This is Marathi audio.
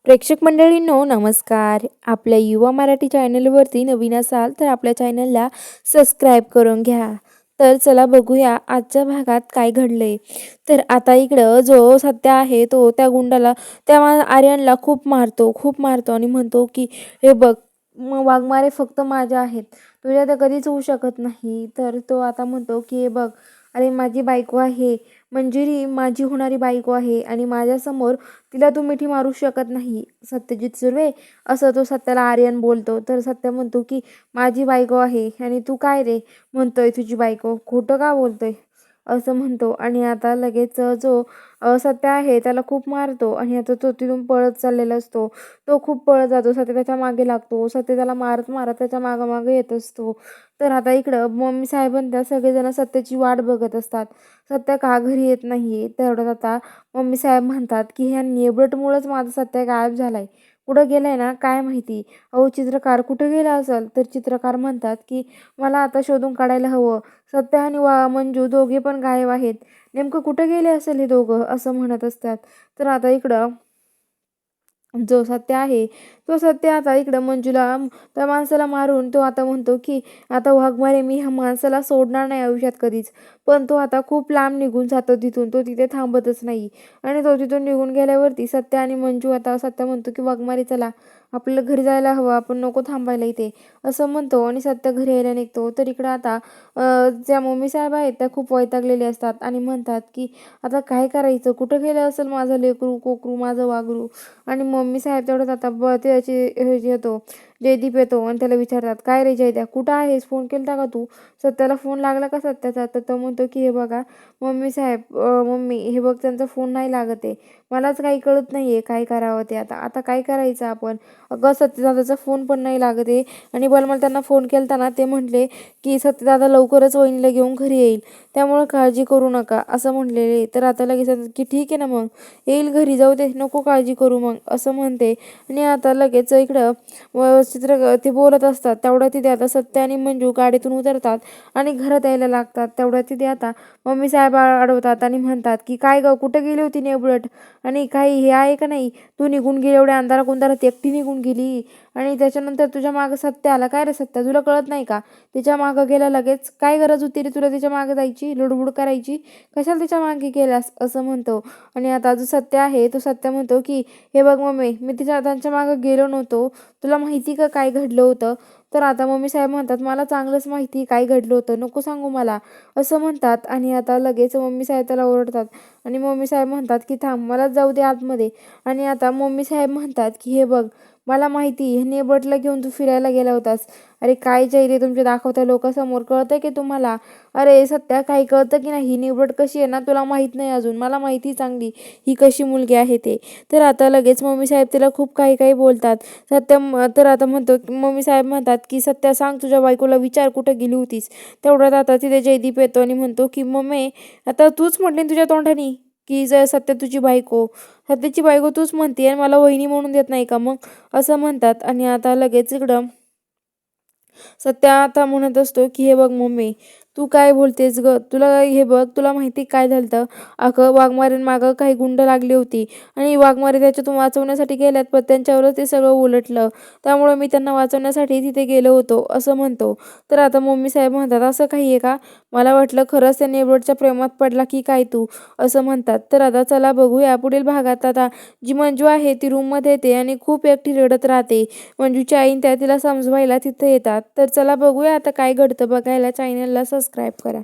प्रेक्षक मंडळींनो नमस्कार. आपल्या युवा मराठी चॅनलवरती नवीन असाल तर आपल्या चॅनलला सबस्क्राईब करून घ्या. तर चला बघूया आजच्या भागात काय घडलंय. तर आता इकडं जो सत्या आहे तो त्या गुंडाला आर्यनला खूप मारतो आणि म्हणतो की हे बघ, वाघमारे फक्त माझ्या आहेत, तुझ्या तर कधीच होऊ शकत नाही. तर तो आता म्हणतो की हे बघ, अरे माझी बायको आहे, मंजिरी माझी होणारी बायको आहे आणि माझ्यासमोर तिला तू मिठी मारू शकत नाही सत्यजित सुर्वे, असं तो सत्याला आर्यन बोलतो. तर सत्य म्हणतो की माझी बायको आहे आणि तू काय रे म्हणतोय तुझी बायको, खोटं का बोलतोय असं म्हणतो. आणि आता लगेच जो सत्य आहे त्याला खूप मारतो आणि आता तो तिथून पळत चाललेला असतो. तो खूप पळत जातो, सत्य त्याच्या मागे लागतो. सत्य त्याला मारत मारत त्याच्या मागे येत असतो. तर आता इकडं मम्मी साहेबांना सगळेजण सत्याची वाट बघत असतात, सत्य का घरी येत नाहीये. तेवढ्यात आता मम्मी साहेब म्हणतात की ह्या नेबटमुळेच माझा सत्य गायब झालाय, कुठं गेलाय ना काय माहिती. अहो चित्रकार कुठं गेला असेल. तर चित्रकार म्हणतात की मला आता शोधून काढायला हवं, सत्य आणि मंजू दोघे पण गायब आहेत, नेमकं कुठं गेले असेल हे दोघं असं म्हणत असतात. तर आता इकडं जो सत्य आहे तो सत्य आता इकडं मंजूला त्या माणसाला मारून तो आता म्हणतो की आता वाघमारे मी ह्या माणसाला सोडणार नाही आयुष्यात कधीच. पण तो आता खूप लांब निघून जातो तिथून, तो तिथे थांबतच नाही. आणि तो तिथून निघून गेल्यावरती सत्य आणि मंजू आता सत्य म्हणतो की वाघमारे चला आपल्याला घरी जायला हवं, आपण नको थांबायला इथे असं म्हणतो आणि सत्य घरी यायला निघतो. तर इकडं आता ज्या मम्मी साहेब आहेत त्या खूप वैतागलेले असतात आणि म्हणतात की आता काय करायचं, कुठं गेलं असेल माझं लेकरू कोकरू माझं वागरू. आणि मम्मी साहेब तेवढंच आता त्याची हे जे येतो जयदीप येतो आणि त्याला विचारतात काय रे जयद्या कुठं आहेस, फोन केलता का तू. सत्याला फोन लागला का सत्याचा. तर तो म्हणतो की हे बघा मम्मी साहेब, मम्मी हे बघ त्यांचा फोन नाही लागत आहे, मलाच काही कळत नाहीये काय करावं ते. आता आता काय करायचं आपण. अगं सत्यदादाचा फोन पण नाही लागत आहे आणि मला त्यांना फोन केलता ना, ते म्हटले की सत्यदादा लवकरच वहिनीला घेऊन घरी येईल, त्यामुळे काळजी करू नका असं म्हणलेले. तर आता लगेच की ठीक आहे ना मग, येईल घरी, जाऊ दे नको काळजी करू मग असं म्हणते. आणि आता लगेच इकडं ते बोलत असतात तेवढ्या तिथे आता सत्य आणि मंजू गाडीतून उतरतात आणि घरात यायला लागतात. तेवढ्या तिथे आता मम्मी साहेब अडवतात आणि म्हणतात की काय ग कुठे गेली होती नेबुलट, आणि काही हे आहे का नाही, तू निघून गेली एवढ्या अंधारा कुंधारात एकटी निघून गेली आणि त्याच्यानंतर तुझ्या मागं सत्य आला. काय रे सत्य तुला कळत नाही का, तिच्या मागं गेला लगेच, काय गरज होती रे तुला तिच्या मागे जायची, लुडबुड करायची, कशाला तिच्या मागे गेलास असं म्हणतो. आणि आता जो सत्य आहे तो सत्य म्हणतो की हे बघ मम्मी मी त्यांच्या मागं गेलो नव्हतो, तुला माहिती का काय घडलं होतं. तर आता मम्मी साहेब म्हणतात मला चांगलंच माहिती काय घडलं होतं, नको सांगू मला असं म्हणतात. आणि आता लगेच मम्मी साहेब त्याला ओरडतात आणि मम्मी साहेब म्हणतात की थांब मलाच जाऊ दे आतमध्ये. आणि आता मम्मी साहेब म्हणतात की हे बघ मला माहिती हे नेबटला घेऊन तू फिरायला गेला होतास. अरे काय चेहरे तुमचे दाखवता लोकांसमोर, कळतंय की तुम्हाला. अरे सत्या काही कळतं की नाही, ही नेबट कशी आहे ना तुला माहीत नाही अजून, मला माहिती चांगली ही कशी मुलगी आहे ते. तर आता लगेच मम्मी साहेब तिला खूप काही काही बोलतात. तर आता म्हणतो मम्मी साहेब म्हणतात की सत्या सांग तुझ्या बायकोला विचार कुठं गेली होतीस. तेवढ्यात आता तिथे जयदीप येतो आणि म्हणतो की मम्मी आता तूच म्हटली तुझ्या तोंडानी की जर सत्य तुझी बायको, सत्याची बायको तूच म्हणते आणि मला वहिनी म्हणून देत नाही का मग असं म्हणतात. आणि आता लगेच इकडं सत्य आता म्हणत असतो की हे बघ मम्मी तू काय बोलतेस ग, तुला हे बघ तुला माहिती काय झालं. अगं वाघमारेन मागं काही गुंड लागली होती आणि वाघमारे त्याच्यातून वाचवण्यासाठी गेल्यात, पण त्यांच्यावरच ते सगळं उलटलं, त्यामुळे मी त्यांना वाचवण्यासाठी तिथे गेलो होतो असं म्हणतो. तर आता मम्मी साहेब म्हणतात असं काही आहे का, मला वाटलं खरंच त्या नेबरच्या प्रेमात पडला की काय तू असं म्हणतात. तर आता चला बघूया पुढील भागात. आता जी मंजू आहे ती रूममध्ये येते आणि खूप एकटी रडत राहते. मंजूच्या आईन त्या तिला समजवायला तिथे येतात. तर चला बघूया आता काय घडतं. बघायला चॅनलला सबस्क्राईब करा.